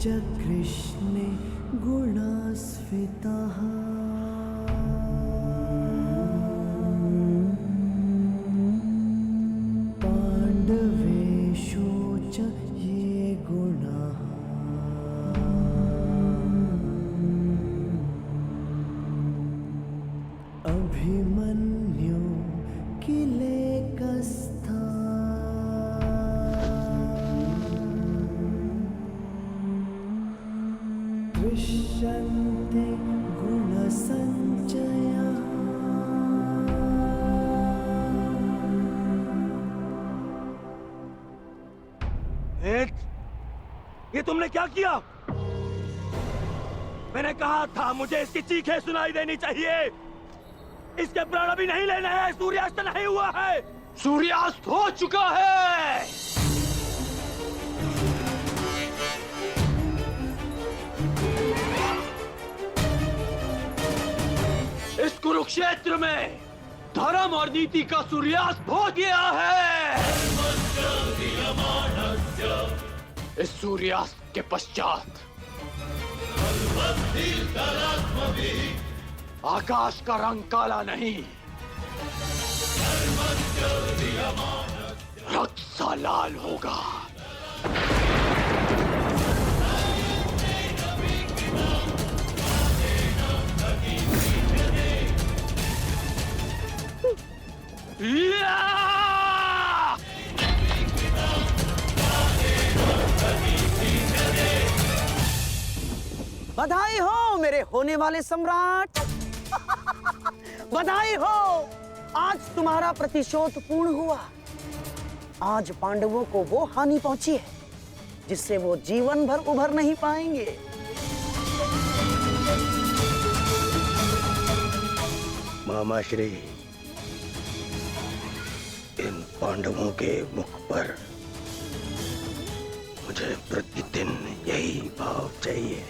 च कृष्णे गुणास्फिताः पाण्डवेषु च ये गुणाः अभिमन्यु किलेकस्था दृश्यन्ते गुणसञ्चयः। ये तुमने क्या किया? मैंने कहा था मुझे इसकी चीखें सुनाई देनी चाहिए। इसके प्राण अभी नहीं लेने हैं। सूर्यास्त नहीं हुआ है। सूर्यास्त हो चुका है। इस कुरुक्षेत्र में धर्म और नीति का सूर्यास्त हो गया है। इस सूर्यास्त के पश्चात आकाश का रंग काला नहीं, रक्त सा लाल होगा। बधाई हो मेरे होने वाले सम्राट। बधाई हो, आज तुम्हारा प्रतिशोध पूर्ण हुआ। आज पांडवों को वो हानि पहुंची है जिससे वो जीवन भर उभर नहीं पाएंगे। मामाश्री, इन पांडवों के मुख पर मुझे प्रतिदिन यही भाव चाहिए।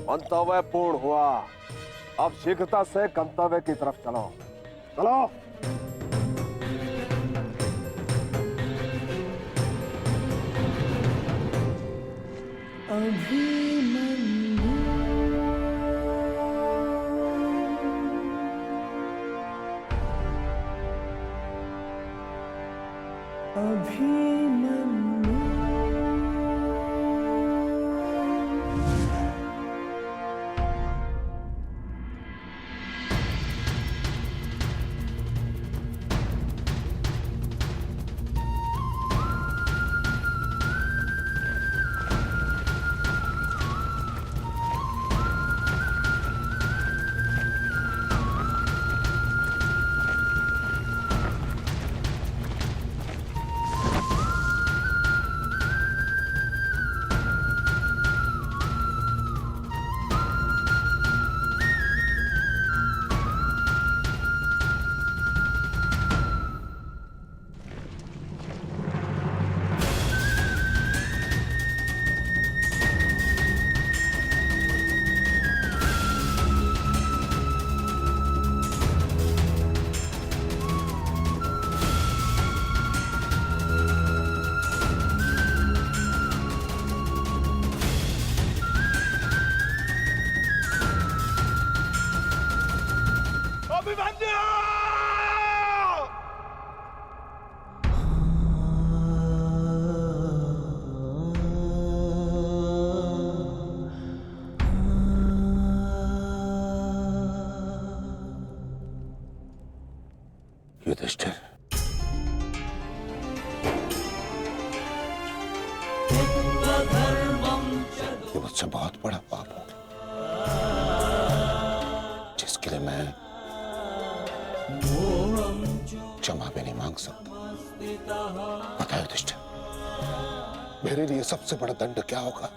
मंतव्य पूर्ण हुआ। अब शीघ्रता से गंतव्य की तरफ चलो। चलो। अभिमन्यु अभिमन्यु युधिष्ठिर, ये मुझसे बहुत बड़ा पाप हो जिसके लिए मैं क्षमा भी नहीं मांग सकता। पता है युधिष्ठिर, मेरे लिए सबसे बड़ा दंड क्या होगा?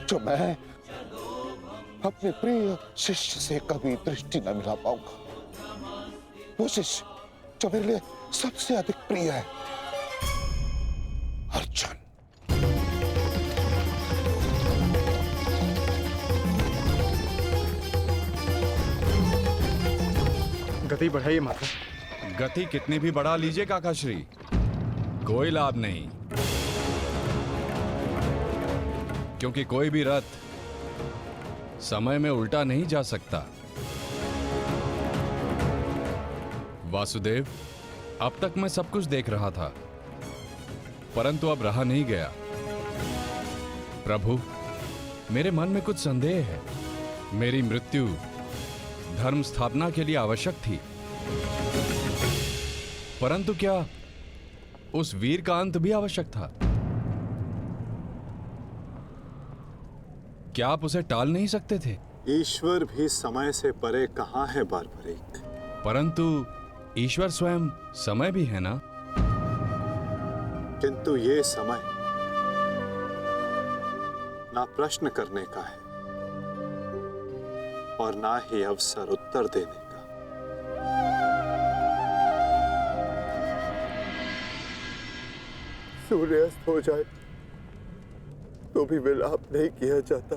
जो मैं अपने प्रिय शिष्य से कभी दृष्टि न मिला पाऊंगा। वो शिष्य जो मेरे लिए सबसे अधिक प्रिय है, अर्जुन। गति बढ़ाइए माता। गति कितनी भी बढ़ा लीजिए काकाश्री, कोई लाभ नहीं, क्योंकि कोई भी रथ समय में उल्टा नहीं जा सकता। वासुदेव, अब तक मैं सब कुछ देख रहा था, परंतु अब रहा नहीं गया। प्रभु, मेरे मन में कुछ संदेह है। मेरी मृत्यु धर्म स्थापना के लिए आवश्यक थी, परंतु क्या उस वीर का अंत भी आवश्यक था? क्या आप उसे टाल नहीं सकते थे? ईश्वर भी समय से परे कहाँ है बारबरीक? परंतु ईश्वर स्वयं समय भी है ना? किंतु ये समय ना प्रश्न करने का है और ना ही अवसर उत्तर देने का। सूर्यास्त हो जाए तो भी विलाप नहीं किया जाता,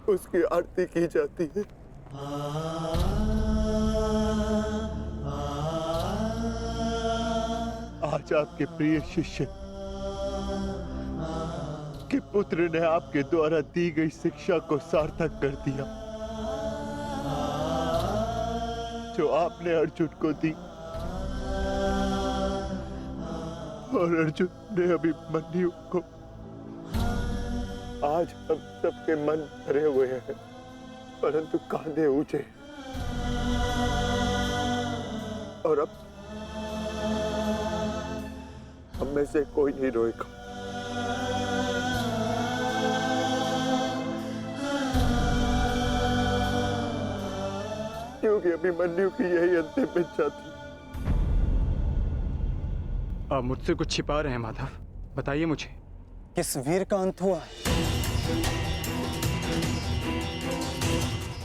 उसकी आरती की जाती है। आज आपके प्रिय शिष्य के पुत्र ने आपके द्वारा दी गई शिक्षा को सार्थक कर दिया, जो आपने अर्जुन को दी, और अर्जुन ने अभिमन्यु को। आज हम सबके मन भरे हुए हैं, परंतु कांधे ऊंचे, और अब हम में से कोई नहीं रोएगा। क्योंकि अभिमन्यु की यही अंतिम इच्छा थी। आप मुझसे कुछ छिपा रहे हैं माधव, बताइए मुझे। किस वीर का अंत हुआ?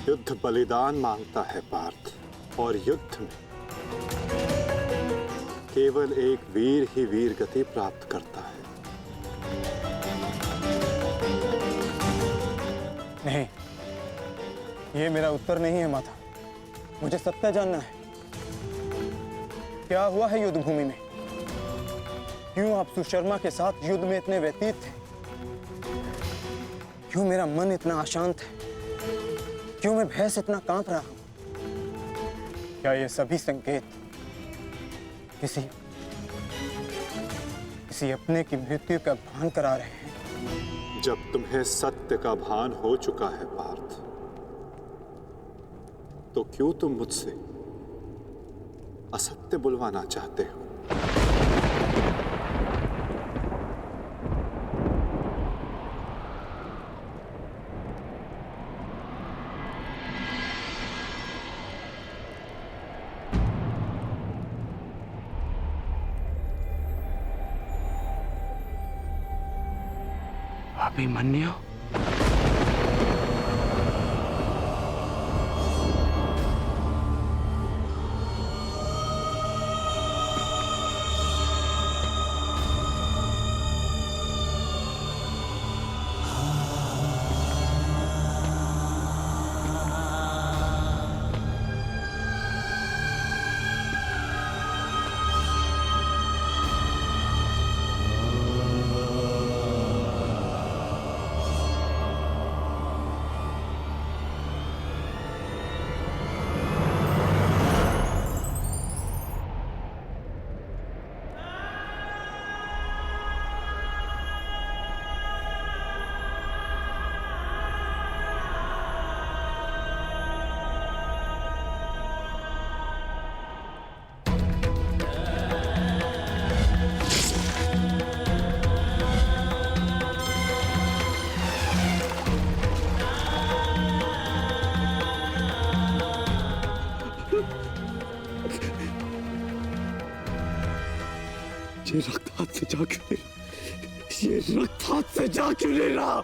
युद्ध बलिदान मांगता है पार्थ, और युद्ध में केवल एक वीर ही वीर गति प्राप्त करता है। नहीं, ये मेरा उत्तर नहीं है माता। मुझे सत्य जानना है। क्या हुआ है युद्ध भूमि में? क्यों आप सुशर्मा के साथ युद्ध में इतने व्यतीत थे? क्यों मेरा मन इतना अशांत है? क्यों मैं भय से इतना कांप रहा हूं? क्या ये सभी संकेत किसी अपने की मृत्यु का भान करा रहे हैं? जब तुम्हें सत्य का भान हो चुका है पार्थ, तो क्यों तुम मुझसे असत्य बुलवाना चाहते हो? अभिमन्यु? ये रक्त हाथ से जा क्यों ले रहा? ये रक्त हाथ से जा क्यों ले रहा?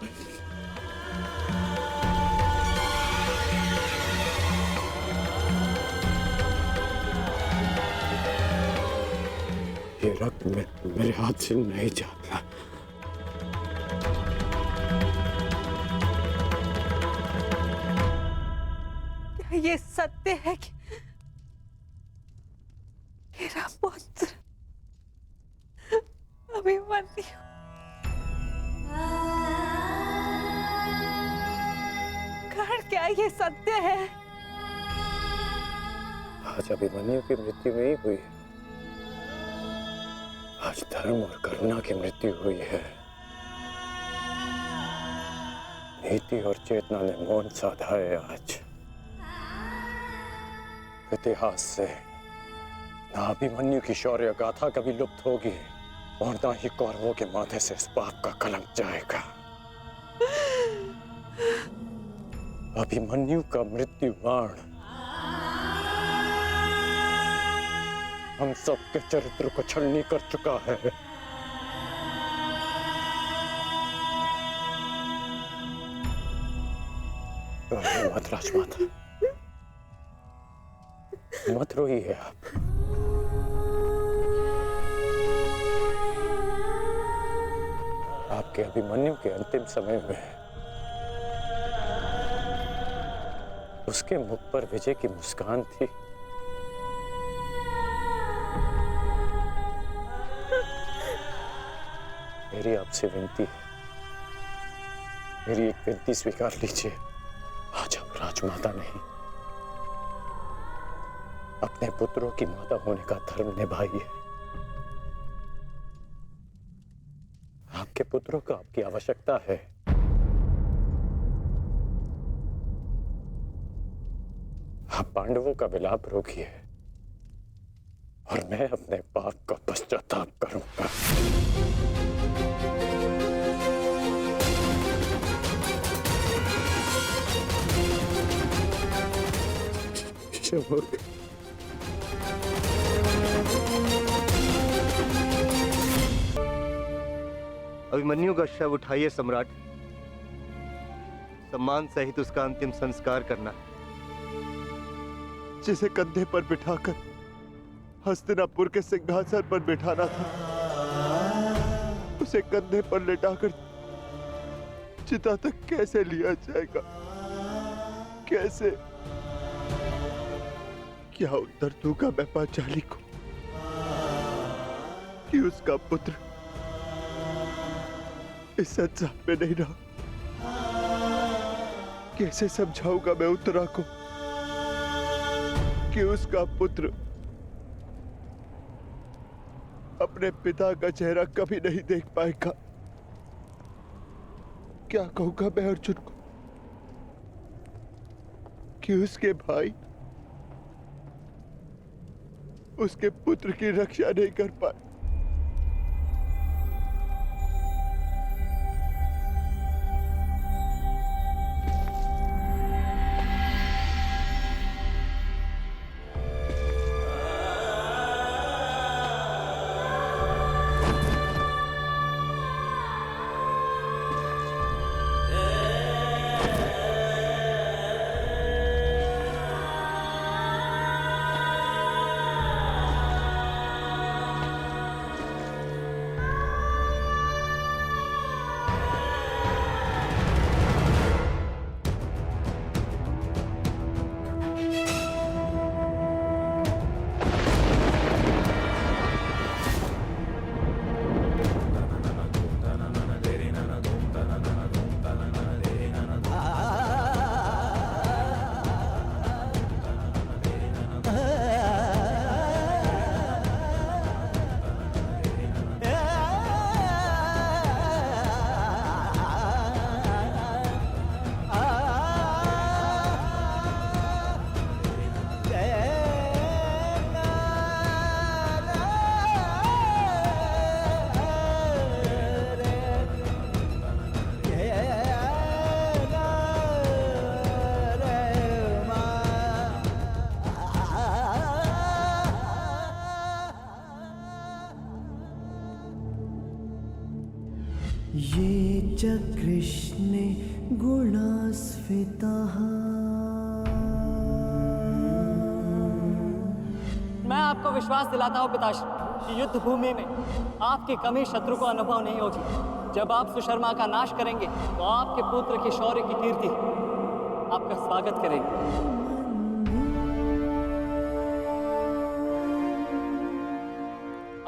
ये रक्त मेरे हाथ से नहीं जाता। ये सत्य है कि मेरा पुत्र अभिमन्यु कर्ण, क्या ये सत्य है? आज अभिमन्यु की मृत्यु नहीं हुई है, आज धर्म और करुणा की मृत्यु हुई है। नीति और चेतना ने मौन साधा है। आज इतिहास से ना अभिमन्यु की शौर्य गाथा कभी लुप्त होगी और ना ही कौरवों के माथे से इस पाप का कलंक जाएगा। अभिमन्यु का मृत्यु बाण हम सबके चरित्र को छलनी कर चुका है। मत राजमाता, मत रोइए आप। आपके अभिमन्यु के अंतिम समय में उसके मुख पर विजय की मुस्कान थी। मेरी आपसे विनती है, मेरी एक विनती स्वीकार लीजिए। आज आप राजमाता नहीं, अपने पुत्रों की माता होने का धर्म निभाइए। आपके पुत्रों को आपकी आवश्यकता है। आप पांडवों का विलाप रोकिए और मैं अपने पाप का पश्चाताप करूंगा। अभिमन्यु का शव उठाइए सम्राट, सम्मान सहित उसका अंतिम संस्कार करना। जिसे कंधे पर बिठाकर हस्तिनापुर के सिंहासन पर बिठाना था, उसे कंधे पर लेटाकर चिता तक कैसे लिया जाएगा? कैसे? क्या उत्तर दूंगा मैं पांचाली को कि उसका पुत्र इस संसार में नहीं रहा? कैसे समझाऊंगा मैं उत्तरा को कि उसका पुत्र अपने पिता का चेहरा कभी नहीं देख पाएगा? क्या कहूंगा मैं अर्जुन को कि उसके भाई उसके पुत्र की रक्षा नहीं कर पाए? ये च कृष्णे गुणास्फिताः। मैं आपको विश्वास दिलाता हूँ पिताश्री कि युद्ध भूमि में आपकी कमी शत्रु को अनुभव नहीं होगी। जब आप सुशर्मा का नाश करेंगे तो आपके पुत्र के शौर्य की कीर्ति आपका स्वागत करेंगे।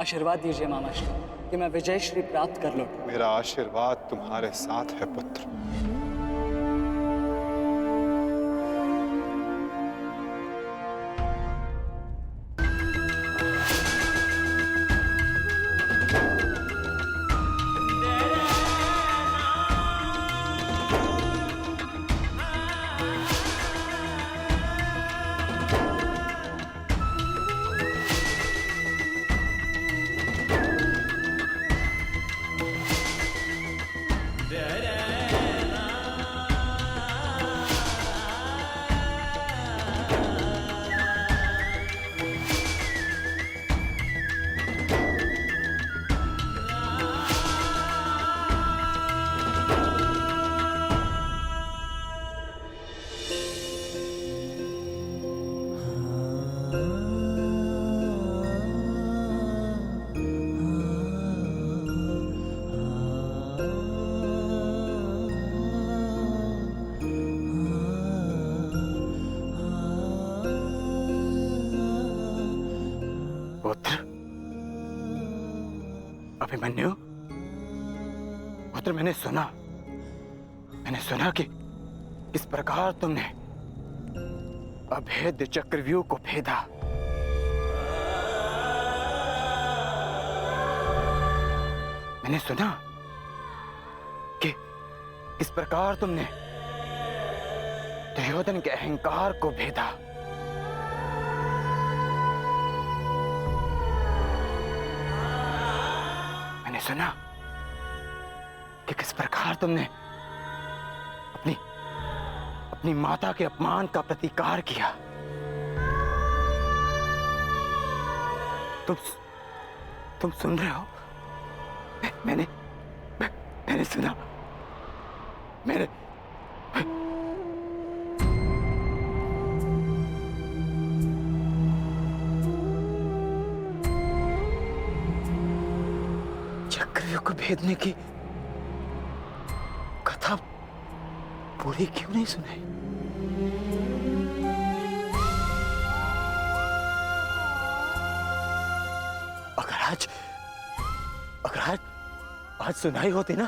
आशीर्वाद दीजिए मामाश्री कि मैं विजय श्री प्राप्त कर लूं। मेरा आशीर्वाद तुम्हारे साथ है पुत्र। अभिमन्यु, पुत्र मैंने सुना कि किस प्रकार तुमने अभेद्य चक्रव्यूह को भेदा। मैंने सुना कि किस प्रकार तुमने दुर्योधन के अहंकार को भेदा। मैंने सुना कि किस प्रकार तुमने अपनी माता के अपमान का प्रतिकार किया। तुम सुन रहे हो? मैंने सुना। चक्रव्यूह को भेदने की कथा पूरी क्यों नहीं सुनाई? अगर आज सुनाई होती ना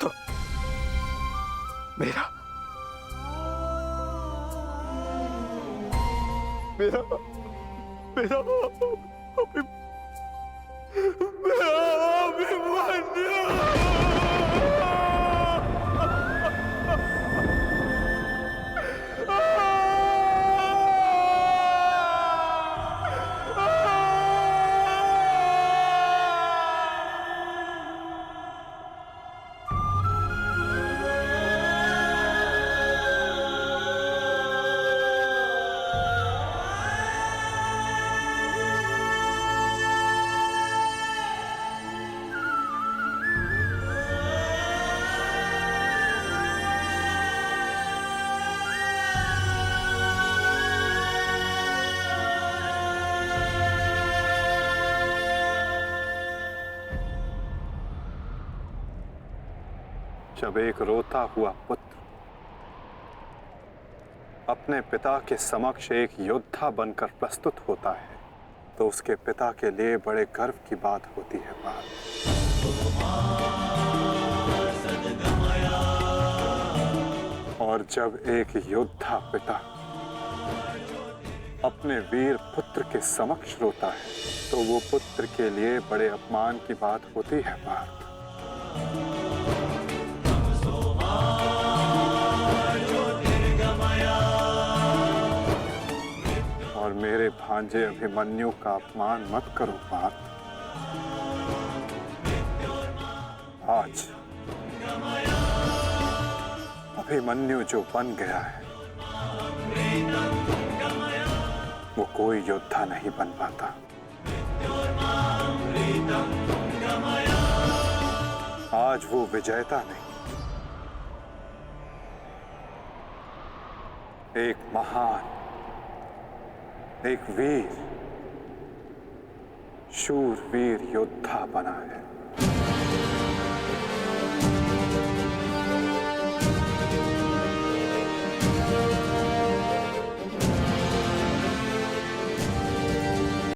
तो मेरा जब एक रोता हुआ पुत्र अपने पिता के समक्ष एक योद्धा बनकर प्रस्तुत होता है तो उसके पिता के लिए बड़े गर्व की बात होती है। और जब एक योद्धा पिता अपने वीर पुत्र के समक्ष रोता है तो वो पुत्र के लिए बड़े अपमान की बात होती है। और मेरे भांजे अभिमन्यु का अपमान मत करो पार्थ। आज अभिमन्यु जो बन गया है वो कोई योद्धा नहीं बन पाता। आज वो विजेता नहीं, एक महान, एक वीर, शूरवीर योद्धा बना है।